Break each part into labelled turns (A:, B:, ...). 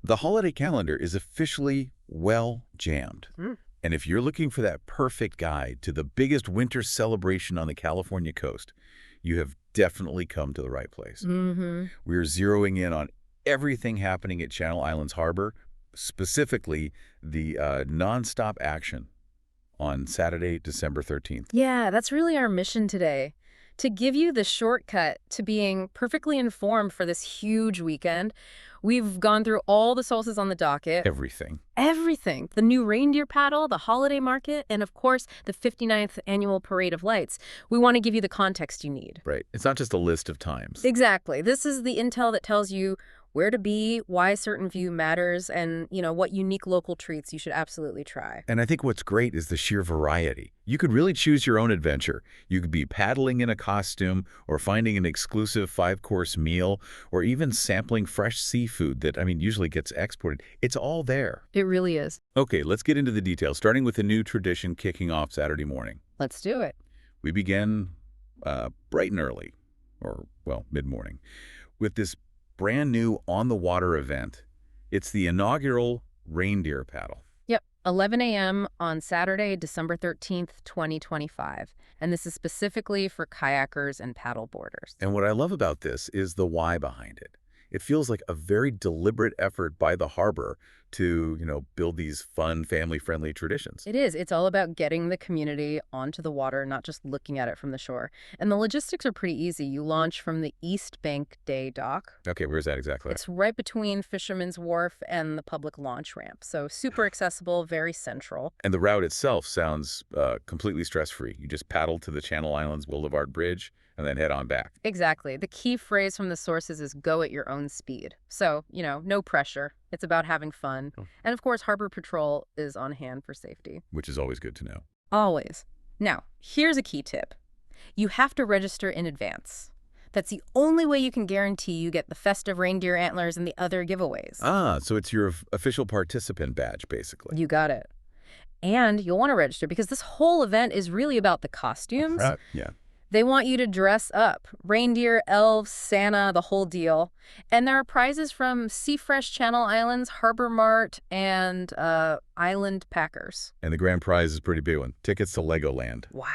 A: The holiday calendar is officially well jammed.
B: Mm.
A: And if you're looking for that perfect guide to the biggest winter celebration on the California coast, you have definitely come to the right place.
B: Mm-hmm.
A: We're zeroing in on everything happening at Channel Islands Harbor, specifically the nonstop action on Saturday, December 13th.
B: Yeah, that's really our mission today. To give you the shortcut to being perfectly informed for this huge weekend, we've gone through all the sources on the docket.
A: Everything.
B: Everything. The new reindeer paddle, the holiday market, and of course, the 59th annual Parade of Lights. We want to give you the context you need.
A: Right. It's not just a list of times.
B: Exactly. This is the intel that tells you where to be, why a certain view matters, and, what unique local treats you should absolutely try.
A: And I think what's great is the sheer variety. You could really choose your own adventure. You could be paddling in a costume, or finding an exclusive 5-course meal, or even sampling fresh seafood that, usually gets exported. It's all there.
B: It really is.
A: Okay, let's get into the details, starting with a new tradition kicking off Saturday morning.
B: Let's do it.
A: We begin bright and early, or, mid-morning, with this brand new on-the-water event. It's the inaugural reindeer paddle.
B: Yep, 11 a.m. on Saturday, December 13th, 2025. And this is specifically for kayakers and paddleboarders.
A: And what I love about this is the why behind it. It feels like a very deliberate effort by the harbor to, build these fun, family-friendly traditions.
B: It is. It's all about getting the community onto the water, not just looking at it from the shore. And the logistics are pretty easy. You launch from the East Bank Day dock.
A: Okay, where's that exactly?
B: It's right between Fisherman's Wharf and the public launch ramp. So super accessible, very central.
A: And the route itself sounds completely stress-free. You just paddle to the Channel Islands Boulevard Bridge and then head on back.
B: Exactly. The key phrase from the sources is go at your own speed. So, no pressure. It's about having fun.
A: Oh.
B: And of course, Harbor Patrol is on hand for safety.
A: Which is always good to know.
B: Always. Now, here's a key tip. You have to register in advance. That's the only way you can guarantee you get the festive reindeer antlers and the other giveaways.
A: Ah, so it's your official participant badge, basically.
B: You got it. And you'll want to register because this whole event is really about the costumes.
A: Yeah.
B: They want you to dress up. Reindeer, elves, Santa, the whole deal. And there are prizes from Fresh Channel Islands, Harbor Mart, and Island Packers.
A: And the grand prize is a pretty big one. Tickets to Legoland.
B: Wow.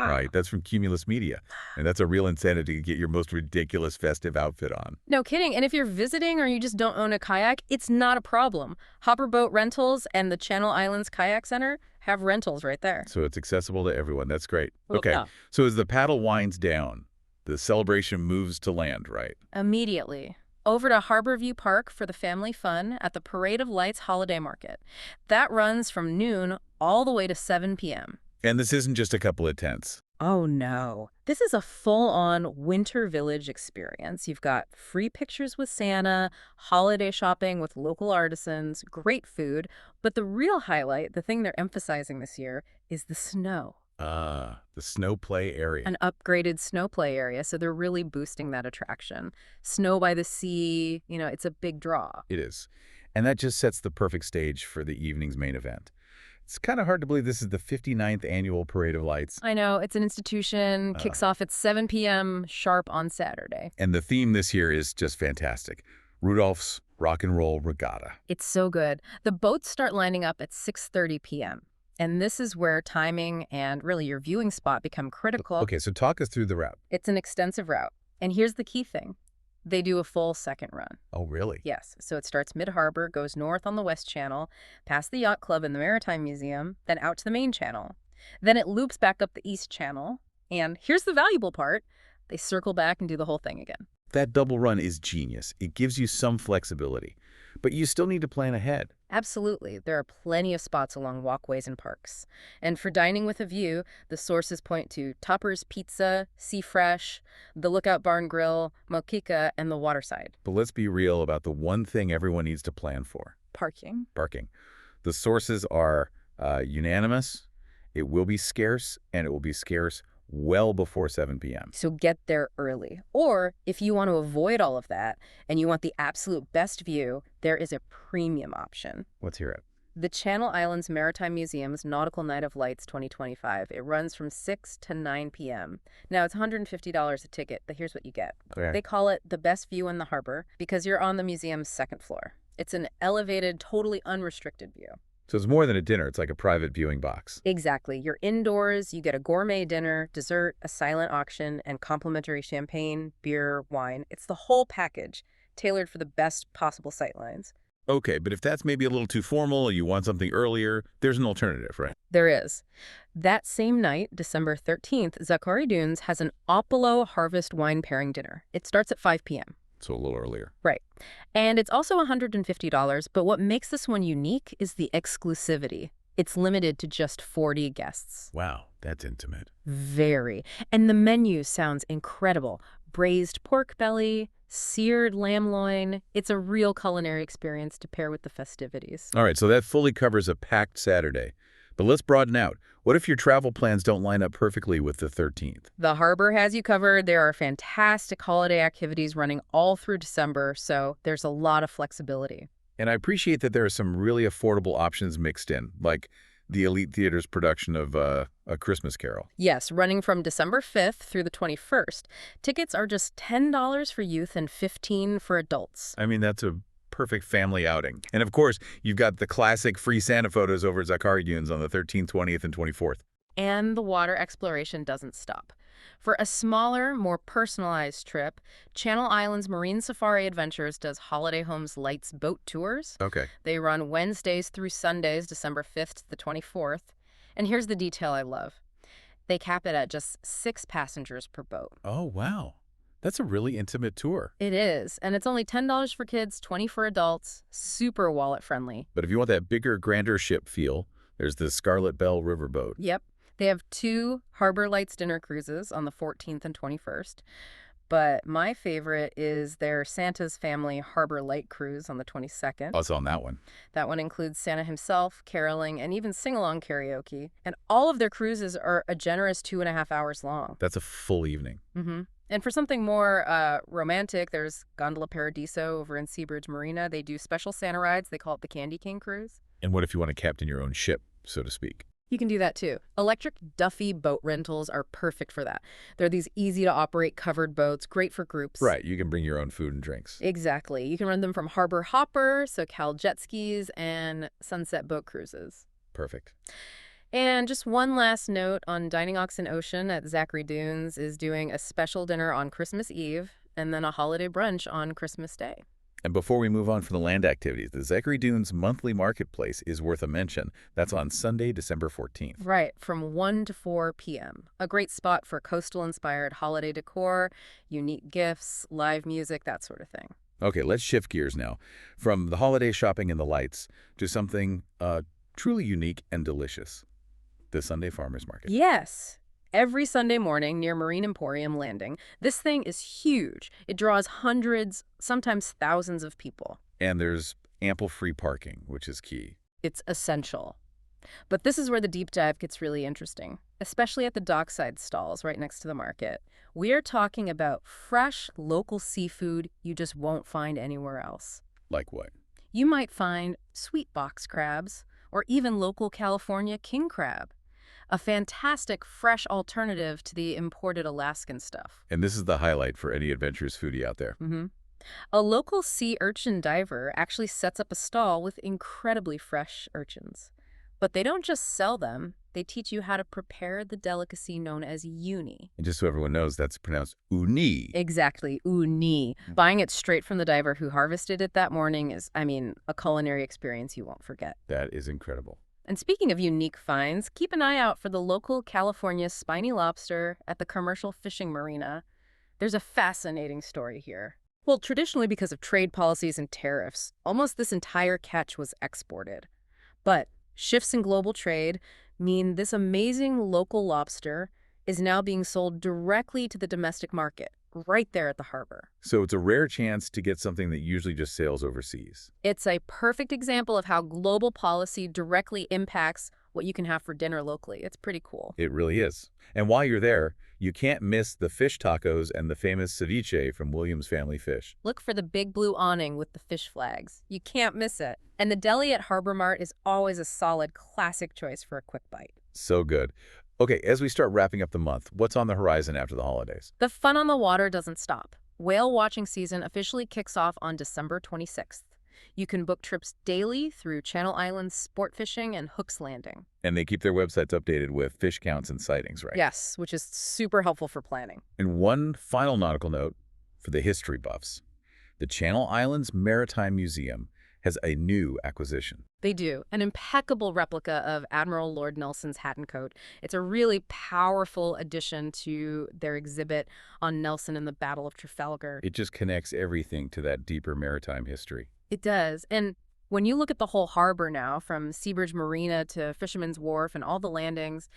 A: Right, that's from Cumulus Media. And that's a real incentive to get your most ridiculous festive outfit on.
B: No kidding. And if you're visiting or you just don't own a kayak, it's not a problem. Hopper Boat Rentals and the Channel Islands Kayak Center have rentals right there.
A: So it's accessible to everyone. That's great.
B: Well,
A: Okay,
B: yeah.
A: So as the paddle winds down, the celebration moves to land, right?
B: Immediately. Over to Harborview Park for the family fun at the Parade of Lights Holiday Market. That runs from noon all the way to 7 p.m.
A: And this isn't just a couple of tents.
B: Oh, no. This is a full-on winter village experience. You've got free pictures with Santa, holiday shopping with local artisans, great food. But the real highlight, the thing they're emphasizing this year, is the snow.
A: The snow play area.
B: An upgraded snow play area, so they're really boosting that attraction. Snow by the sea, it's a big draw.
A: It is. And that just sets the perfect stage for the evening's main event. It's kind of hard to believe this is the 59th annual Parade of Lights.
B: I know, it's an institution, kicks off at 7 p.m. sharp on Saturday.
A: And the theme this year is just fantastic. Rudolph's Rock and Roll Regatta.
B: It's so good. The boats start lining up at 6:30 p.m. And this is where timing and really your viewing spot become critical.
A: Okay, so talk us through the route.
B: It's an extensive route. And here's the key thing. They do a full second run.
A: Oh, really?
B: Yes. So it starts mid-harbor, goes north on the West Channel, past the Yacht Club and the Maritime Museum, then out to the main channel. Then it loops back up the East Channel. And here's the valuable part. They circle back and do the whole thing again.
A: That double run is genius. It gives you some flexibility. But you still need to plan ahead.
B: Absolutely. There are plenty of spots along walkways and parks. And for dining with a view, the sources point to Topper's Pizza, Sea Fresh, the Lookout Barn Grill, Mokica, and the Waterside.
A: But let's be real about the one thing everyone needs to plan for.
B: Parking.
A: Parking. The sources are unanimous. It will be scarce, and it will be scarce well before 7 p.m.
B: So get there early. Or if you want to avoid all of that and you want the absolute best view, there is a premium option.
A: Let's hear it.
B: The Channel Islands Maritime Museum's Nautical Night of Lights 2025. It runs from 6 to 9 p.m. Now, it's $150 a ticket, but here's what you get.
A: Okay.
B: They call it the best view in the harbor because you're on the museum's second floor. It's an elevated, totally unrestricted view.
A: So it's more than a dinner. It's like a private viewing box.
B: Exactly. You're indoors, you get a gourmet dinner, dessert, a silent auction, and complimentary champagne, beer, wine. It's the whole package, tailored for the best possible sightlines.
A: Okay, but if that's maybe a little too formal or you want something earlier, there's an alternative, right?
B: There is. That same night, December 13th, Zachary Dunes has an Opolo Harvest wine pairing dinner. It starts at 5 p.m.
A: So a little earlier.
B: Right. And it's also $150, but what makes this one unique is the exclusivity. It's limited to just 40 guests.
A: Wow, that's intimate.
B: Very. And the menu sounds incredible. Braised pork belly, seared lamb loin. It's a real culinary experience to pair with the festivities.
A: All right, so that fully covers a packed Saturday. But let's broaden out. What if your travel plans don't line up perfectly with the 13th?
B: The harbor has you covered. There are fantastic holiday activities running all through December, so there's a lot of flexibility.
A: And I appreciate that there are some really affordable options mixed in, like the Elite Theater's production of A Christmas Carol.
B: Yes, running from December 5th through the 21st. Tickets are just $10 for youth and $15 for adults.
A: I mean, that's a perfect family outing. And of course, you've got the classic free Santa photos over at Zachary Dunes on the 13th, 20th, and 24th.
B: And the water exploration doesn't stop. For a smaller, more personalized trip, Channel Islands Marine Safari Adventures does Holiday Homes Lights boat tours.
A: Okay.
B: They run Wednesdays through Sundays, December 5th to the 24th. And here's the detail I love. They cap it at just 6 passengers per boat.
A: Oh, wow. That's a really intimate tour.
B: It is, and it's only $10 for kids, $20 for adults, super wallet-friendly.
A: But if you want that bigger, grander ship feel, there's the Scarlet Bell Riverboat.
B: Yep. They have 2 Harbor Lights dinner cruises on the 14th and 21st. But my favorite is their Santa's Family Harbor Light Cruise on the 22nd.
A: Oh, it's on that one.
B: That one includes Santa himself, caroling, and even sing-along karaoke. And all of their cruises are a generous 2.5 hours long.
A: That's a full evening.
B: Mm-hmm. And for something more romantic, there's Gondola Paradiso over in Seabridge Marina. They do special Santa rides. They call it the Candy Cane Cruise.
A: And what if you want to captain your own ship, so to speak?
B: You can do that too. Electric Duffy boat rentals are perfect for that. They're these easy-to-operate covered boats, great for groups.
A: Right, you can bring your own food and drinks.
B: Exactly. You can rent them from Harbor Hopper, SoCal Jet Skis, and Sunset Boat Cruises.
A: Perfect.
B: And just one last note on Dining Ox and Ocean at Zachary Dunes is doing a special dinner on Christmas Eve and then a holiday brunch on Christmas Day.
A: And before we move on from the land activities, the Zachary Dunes monthly marketplace is worth a mention. That's on Sunday, December 14th.
B: Right, from 1 to 4 p.m. A great spot for coastal-inspired holiday decor, unique gifts, live music, that sort of thing.
A: Okay, let's shift gears now from the holiday shopping and the lights to something truly unique and delicious. The Sunday Farmers Market.
B: Yes. Every Sunday morning near Marine Emporium Landing, this thing is huge. It draws hundreds, sometimes thousands of people.
A: And there's ample free parking, which is key.
B: It's essential. But this is where the deep dive gets really interesting, especially at the dockside stalls right next to the market. We're talking about fresh, local seafood you just won't find anywhere else.
A: Like what?
B: You might find sweet box crabs or even local California king crab. A fantastic fresh alternative to the imported Alaskan stuff.
A: And this is the highlight for any adventurous foodie out there.
B: Mm-hmm. A local sea urchin diver actually sets up a stall with incredibly fresh urchins. But they don't just sell them, they teach you how to prepare the delicacy known as uni.
A: And just so everyone knows, that's pronounced uni.
B: Exactly, uni. Buying it straight from the diver who harvested it that morning is, a culinary experience you won't forget.
A: That is incredible.
B: And speaking of unique finds, keep an eye out for the local California spiny lobster at the commercial fishing marina. There's a fascinating story here. Well, traditionally because of trade policies and tariffs, almost this entire catch was exported. But shifts in global trade mean this amazing local lobster is now being sold directly to the domestic market, right there at the harbor.
A: So it's a rare chance to get something that usually just sails overseas.
B: It's a perfect example of how global policy directly impacts what you can have for dinner locally. It's pretty cool.
A: It really is. And while you're there, you can't miss the fish tacos and the famous ceviche from Williams Family Fish.
B: Look for the big blue awning with the fish flags. You can't miss it. And the deli at Harbor Mart is always a solid, classic choice for a quick bite.
A: So good. Okay, as we start wrapping up the month, what's on the horizon after the holidays?
B: The fun on the water doesn't stop. Whale watching season officially kicks off on December 26th. You can book trips daily through Channel Islands Sport Fishing and Hook's Landing.
A: And they keep their websites updated with fish counts and sightings, right?
B: Yes, which is super helpful for planning.
A: And one final nautical note for the history buffs. The Channel Islands Maritime Museum has a new acquisition.
B: They do. An impeccable replica of Admiral Lord Nelson's hat and coat. It's a really powerful addition to their exhibit on Nelson and the Battle of Trafalgar.
A: It just connects everything to that deeper maritime history.
B: It does. And when you look at the whole harbor now, from Seabridge Marina to Fisherman's Wharf and all the landings,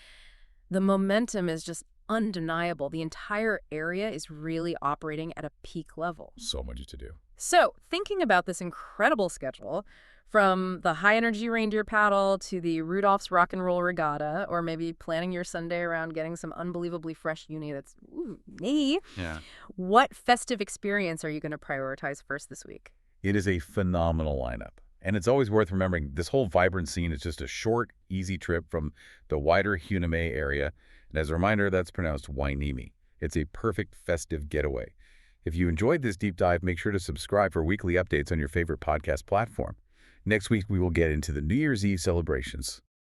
B: the momentum is just undeniable. The entire area is really operating at a peak level.
A: So much to do.
B: So, thinking about this incredible schedule, from the high-energy reindeer paddle to the Rudolph's Rock and Roll Regatta, or maybe planning your Sunday around getting some unbelievably fresh uni that's, me,
A: Yeah.
B: what festive experience are you going to prioritize first this week?
A: It is a phenomenal lineup. And it's always worth remembering this whole vibrant scene is just a short, easy trip from the wider Huname area. And as a reminder, that's pronounced Wainimi. It's a perfect festive getaway. If you enjoyed this deep dive, make sure to subscribe for weekly updates on your favorite podcast platform. Next week, we will get into the New Year's Eve celebrations.